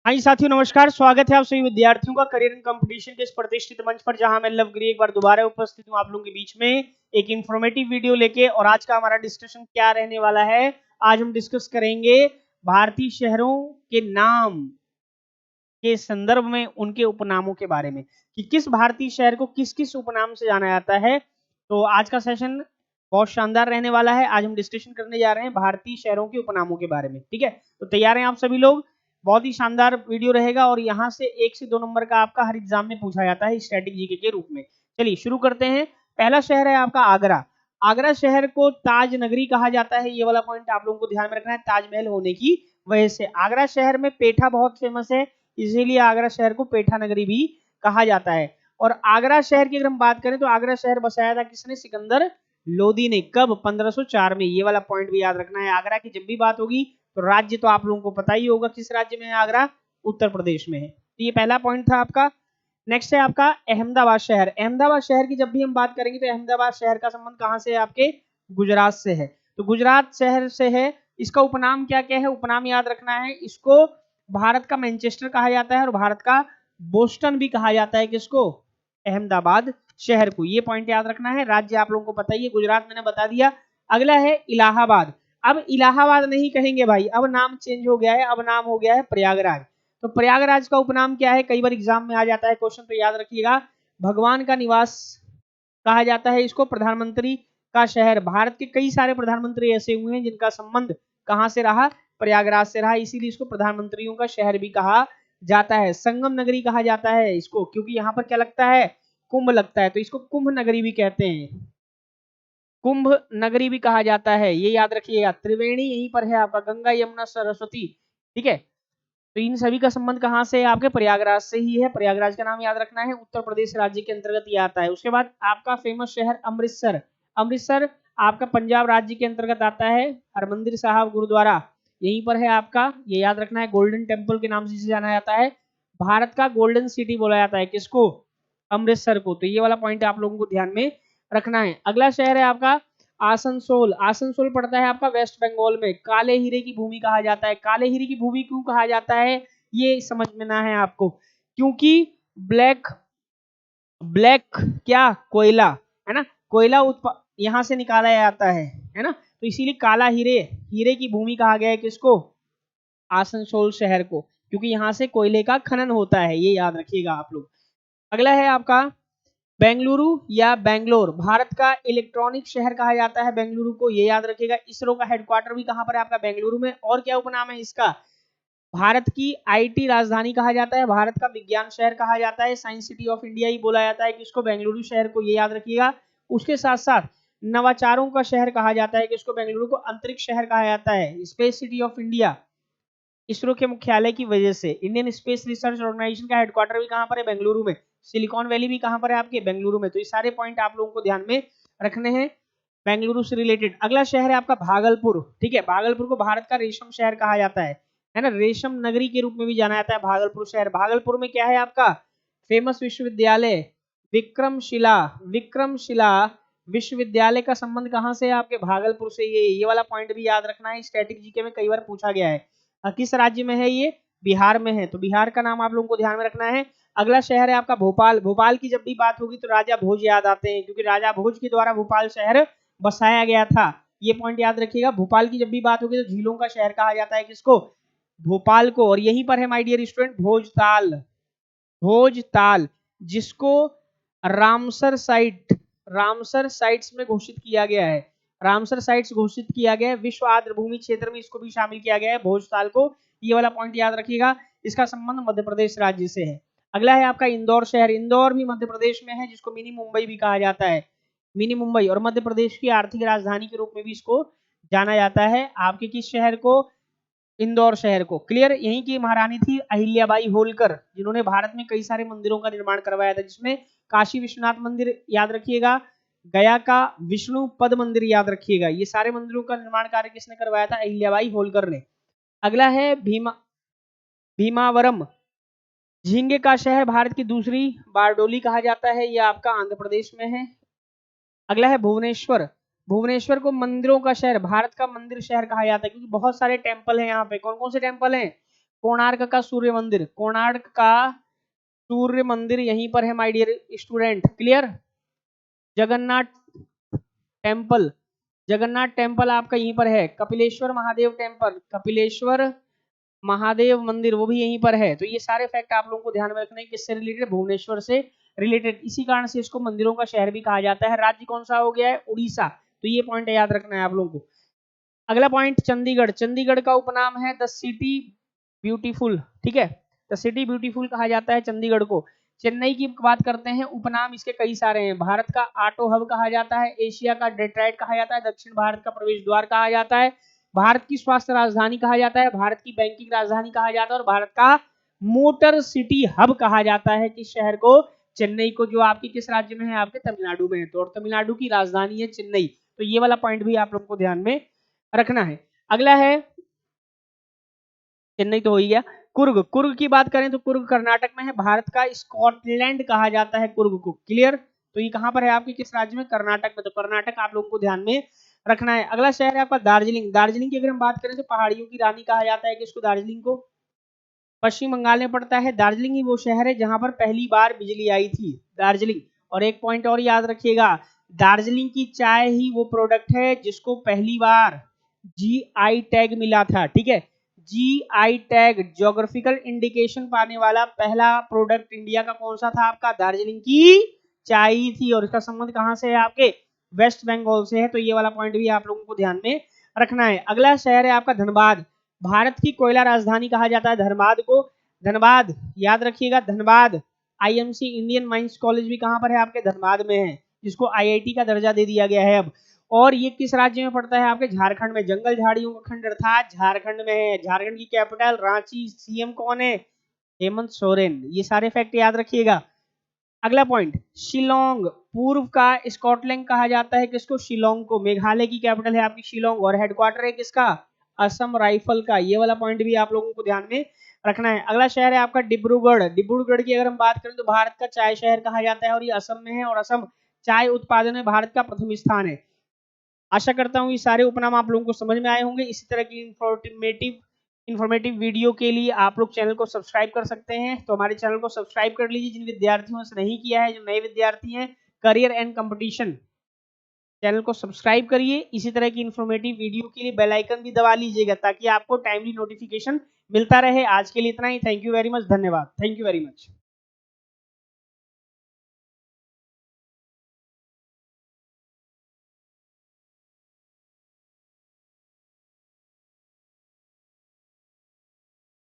हाँ जी साथियों, नमस्कार। स्वागत है आप सभी विद्यार्थियों का करियर एंड कंपटीशन के इस प्रतिष्ठित मंच पर, जहां मैं लवगिरी एक बार दोबारा उपस्थित हूं आप लोगों के बीच में एक इंफॉर्मेटिव वीडियो लेके। और आज का हमारा डिस्कशन क्या रहने वाला है? आज हम डिस्कस करेंगे भारतीय शहरों के नाम के संदर्भ में उनके उपनामों के बारे में, कि किस भारतीय शहर को किस किस उपनाम से जाना जाता है। तो आज का सेशन बहुत शानदार रहने वाला है। आज हम डिस्कशन करने जा रहे हैं भारतीय शहरों के उपनामों के बारे में। ठीक है, तो तैयार हैं आप सभी लोग? बहुत ही शानदार वीडियो रहेगा और यहाँ से 1 से 2 नंबर का आपका हर एग्जाम में पूछा जाता है स्टैटिक जीके के रूप में। चलिए शुरू करते हैं। पहला शहर है आपका आगरा। आगरा शहर को ताज नगरी कहा जाता है। ये वाला पॉइंट आप लोगों को ध्यान में रखना है, ताजमहल होने की वजह से। आगरा शहर में पेठा बहुत फेमस है, इसीलिए आगरा शहर को पेठा नगरी भी कहा जाता है। और आगरा शहर की अगर हम बात करें तो आगरा शहर बसाया था किसने? सिकंदर लोदी ने। कब? 1504 में। ये वाला पॉइंट भी याद रखना है। आगरा की जब भी बात होगी तो राज्य तो आप लोगों को पता ही होगा किस राज्य में है आगरा। उत्तर प्रदेश में है। तो ये पहला पॉइंट था आपका। नेक्स्ट है आपका अहमदाबाद शहर। अहमदाबाद शहर की जब भी हम बात करेंगे तो अहमदाबाद शहर का संबंध कहां से है? आपके गुजरात से है। तो गुजरात शहर से है। इसका उपनाम क्या क्या है? उपनाम याद रखना है। इसको भारत का मैनचेस्टर कहा जाता है और भारत का बोस्टन भी कहा जाता है। किसको? अहमदाबाद शहर को। ये पॉइंट याद रखना है। राज्य आप लोगों को पता ही है, गुजरात मैंने बता दिया। अगला है इलाहाबाद। अब इलाहाबाद नहीं कहेंगे भाई, अब नाम चेंज हो गया है। अब नाम हो गया है प्रयागराज। तो प्रयागराज का उपनाम क्या है? कई बार एग्जाम में आ जाता है क्वेश्चन, तो याद रखिएगा। भगवान का निवास कहा जाता है इसको। प्रधानमंत्री का शहर। भारत के कई सारे प्रधानमंत्री ऐसे हुए हैं जिनका संबंध कहां से रहा? प्रयागराज से रहा, इसीलिए इसको प्रधानमंत्रियों का शहर भी कहा जाता है। संगम नगरी कहा जाता है इसको, क्योंकि यहाँ पर क्या लगता है? कुंभ लगता है, तो इसको कुंभ नगरी भी कहते हैं। कुंभ नगरी भी कहा जाता है, ये याद रखिएगा। त्रिवेणी यहीं पर है आपका, गंगा यमुना सरस्वती। ठीक है, तो इन सभी का संबंध कहां से है? आपके प्रयागराज से ही है। प्रयागराज का नाम याद रखना है, उत्तर प्रदेश राज्य के अंतर्गत ये आता है। उसके बाद आपका फेमस शहर अमृतसर। अमृतसर आपका पंजाब राज्य के अंतर्गत आता है। हरमंदिर साहब गुरुद्वारा यहीं पर है आपका, ये याद रखना है। गोल्डन टेम्पल के नाम से जाना जाता है। भारत का गोल्डन सिटी बोला जाता है किसको? अमृतसर को। तो ये वाला पॉइंट आप लोगों को ध्यान में रखना है। अगला शहर है आपका आसनसोल। आसनसोल पड़ता है आपका वेस्ट बंगाल में। काले हीरे की भूमि कहा जाता है। काले हीरे की भूमि क्यों कहा जाता है ये समझ में ना है आपको, क्योंकि ब्लैक ब्लैक क्या? कोयला, है ना? कोयला यहां से निकाला जाता है ना? तो इसीलिए काला हीरे हीरे की भूमि कहा गया है किसको? आसनसोल शहर को, क्योंकि यहां से कोयले का खनन होता है। ये याद रखिएगा आप लोग। अगला है आपका बेंगलुरु या बेंगलोर। भारत का इलेक्ट्रॉनिक शहर कहा जाता है बेंगलुरु को, ये याद रखिएगा। इसरो का हेडक्वार्टर भी कहां पर है? आपका बेंगलुरु में। और क्या उपनाम है इसका? भारत की आईटी राजधानी कहा जाता है, भारत का विज्ञान शहर कहा जाता है, साइंस सिटी ऑफ इंडिया ही बोला जाता है किसको? बेंगलुरु शहर को। ये याद रखिएगा। उसके साथ साथ नवाचारों का शहर कहा जाता है किसको? बेंगलुरु को। अंतरिक्ष शहर कहा जाता है, space city of India, ISRO के मुख्यालय की वजह से। इंडियन स्पेस रिसर्च ऑर्गेनाइजेशन का हेडक्वार्टर भी कहां पर है? बेंगलुरु में। सिलिकॉन वैली भी कहां पर है? आपके बेंगलुरु में। तो ये सारे पॉइंट आप लोगों को ध्यान में रखने हैं बेंगलुरु से रिलेटेड। अगला शहर है आपका भागलपुर। ठीक है, भागलपुर को भारत का रेशम शहर कहा जाता है ना? रेशम नगरी के रूप में भी जाना जाता है भागलपुर शहर। भागलपुर में क्या है आपका? फेमस विश्वविद्यालय विक्रमशिला। विक्रमशिला विश्वविद्यालय का संबंध कहां से है? आपके भागलपुर से। ये वाला पॉइंट भी याद रखना है, स्टैटिक जीके में कई बार पूछा गया है। किस राज्य में है ये? बिहार में है, तो बिहार का नाम आप लोगों को ध्यान में रखना है। अगला शहर है आपका भोपाल। भोपाल की जब भी बात होगी तो राजा भोज याद आते हैं, क्योंकि राजा भोज के द्वारा भोपाल शहर बसाया गया था। ये पॉइंट याद रखिएगा। भोपाल की जब भी बात होगी तो झीलों का शहर कहा जाता है किसको? भोपाल को। और यहीं पर है my dear student Bhojtal. Bhojtal जिसको रामसर साइट, रामसर साइट्स में घोषित किया गया है। रामसर साइट्स घोषित किया गया है। विश्व आर्द्र भूमि क्षेत्र में इसको भी शामिल किया गया है, भोजताल को। ये वाला पॉइंट याद रखिएगा। इसका संबंध मध्य प्रदेश राज्य से है। अगला है आपका इंदौर शहर। इंदौर भी मध्य प्रदेश में है, जिसको मिनी मुंबई भी कहा जाता है। मिनी मुंबई, और मध्य प्रदेश की आर्थिक राजधानी के रूप में भी इसको जाना जाता है। आपके किस शहर को? इंदौर शहर को। क्लियर? यहीं की महारानी थी अहिल्याबाई होलकर, जिन्होंने भारत में कई सारे मंदिरों का निर्माण करवाया था, जिसमें काशी विश्वनाथ मंदिर याद रखिएगा, गया का विष्णु पद मंदिर याद रखिएगा। ये सारे मंदिरों का निर्माण कार्य किसने करवाया था? अहिल्याबाई होलकर ने। अगला है भीमावरम। झींगे का शहर भारत की दूसरी बारडोली कहा जाता है, यह आपका आंध्र प्रदेश में है। अगला है भुवनेश्वर। भुवनेश्वर को मंदिरों का शहर, भारत का मंदिर शहर कहा जाता है, क्योंकि बहुत सारे टेम्पल हैं यहाँ पे। कौन कौन से टेम्पल हैं? कोणार्क का सूर्य मंदिर, कोणार्क का सूर्य मंदिर यहीं पर है my dear student, clear. Jagannath temple, Jagannath temple आपका यहीं पर है। कपिलेश्वर महादेव टेम्पल, कपिलेश्वर महादेव मंदिर वो भी यहीं पर है। तो ये सारे फैक्ट आप लोगों को ध्यान में रखने, किससे रिलेटेड, भुवनेश्वर से रिलेटेड। इसी कारण से इसको मंदिरों का शहर भी कहा जाता है। राज्य कौन सा हो गया है, उड़ीसा। तो ये पॉइंट याद रखना है आप लोगों को। अगला पॉइंट चंडीगढ़, चंडीगढ़ का उपनाम है द सिटी ब्यूटीफुल, ठीक है। द सिटी ब्यूटीफुल कहा जाता है चंडीगढ़ को। चेन्नई की बात करते हैं, उपनाम इसके कई सारे हैं। भारत का ऑटो हब कहा जाता है, एशिया का डेट्राइट कहा जाता है, दक्षिण भारत का प्रवेश द्वार कहा जाता है, भारत की स्वास्थ्य राजधानी कहा जाता है, भारत की बैंकिंग राजधानी कहा जाता है, और भारत का मोटर सिटी हब कहा जाता है किस शहर को, चेन्नई को, जो आपकी किस राज्य में है, आपके तमिलनाडु में है। तो और तमिलनाडु की राजधानी है चेन्नई। तो ये वाला पॉइंट भी आप लोगों को ध्यान में रखना है। अगला है, चेन्नई तो हो ही गया। कुर्ग, कुर्ग की बात करें तो कुर्ग कर्नाटक में है। भारत का स्कॉटलैंड कहा जाता है कुर्ग को, क्लियर। तो ये कहां पर है आपके, किस राज्य में, कर्नाटक में। तो कर्नाटक आप लोगों को ध्यान में रखना है। अगला शहर है आपका दार्जिलिंग, दार्जिलिंग की अगर हम बात करें तो पहाड़ियों की रानी कहा जाता है किसको, दार्जिलिंग को। पश्चिम बंगाल में पड़ता है। दार्जिलिंग ही वो शहर है जहां पर पहली बार बिजली आई थी, दार्जिलिंग। और एक पॉइंट और याद रखिएगा, दार्जिलिंग की चाय ही वो प्रोडक्ट है जिसको पहली बार जीआई टैग मिला था, ठीक है। जीआई टैग, ज्योग्राफिकल इंडिकेशन पाने वाला पहला प्रोडक्ट इंडिया का कौन सा था आपका, दार्जिलिंग की चाय ही थी। और इसका संबंध कहां से है, आपके वेस्ट बंगाल से है। तो ये वाला पॉइंट भी आप लोगों को ध्यान में रखना है। अगला शहर है आपका धनबाद, भारत की कोयला राजधानी कहा जाता है धनबाद को। धनबाद याद रखिएगा, Dhanbad IMC Indian mines college भी कहां पर है, आपके धनबाद में है, जिसको आईआईटी का दर्जा दे दिया गया है अब। और ये किस राज्य में पड़ता है, आपके झारखंड में। जंगल झाड़ियों का खंड अर्थात झारखंड में है। झारखंड की कैपिटल रांची, सीएम कौन है, हेमंत सोरेन। ये सारे फैक्ट याद रखिएगा। अगला पॉइंट, शिलोंग, पूर्व का स्कॉटलैंड कहा जाता है किसको, शिलोंग को। मेघालय की कैपिटल है आपकी शिलोंग, और हेडक्वार्टर है किसका, असम राइफल का। ये वाला पॉइंट भी आप लोगों को ध्यान में रखना है। अगला शहर है आपका डिब्रूगढ़, डिब्रूगढ़ की अगर हम बात करें तो भारत का चाय शहर कहा जाता है, और ये असम में है, और असम चाय उत्पादन में भारत का प्रथम स्थान है। आशा करता हूँ ये सारे उपनाम आप लोगों को समझ में आए होंगे। इसी तरह की इंफॉर्मेटिव वीडियो के लिए आप लोग चैनल को सब्सक्राइब कर सकते हैं। तो हमारे चैनल को सब्सक्राइब कर लीजिए जिन विद्यार्थियों ने नहीं किया है, जो नए विद्यार्थी हैं। करियर एंड कंपटीशन चैनल को सब्सक्राइब करिए। इसी तरह की इंफॉर्मेटिव वीडियो के लिए बेल आइकन भी दबा लीजिएगा ताकि आपको टाइमली नोटिफिकेशन मिलता रहे। आज के लिए इतना ही। थैंक यू वेरी मच, धन्यवाद, थैंक यू वेरी मच।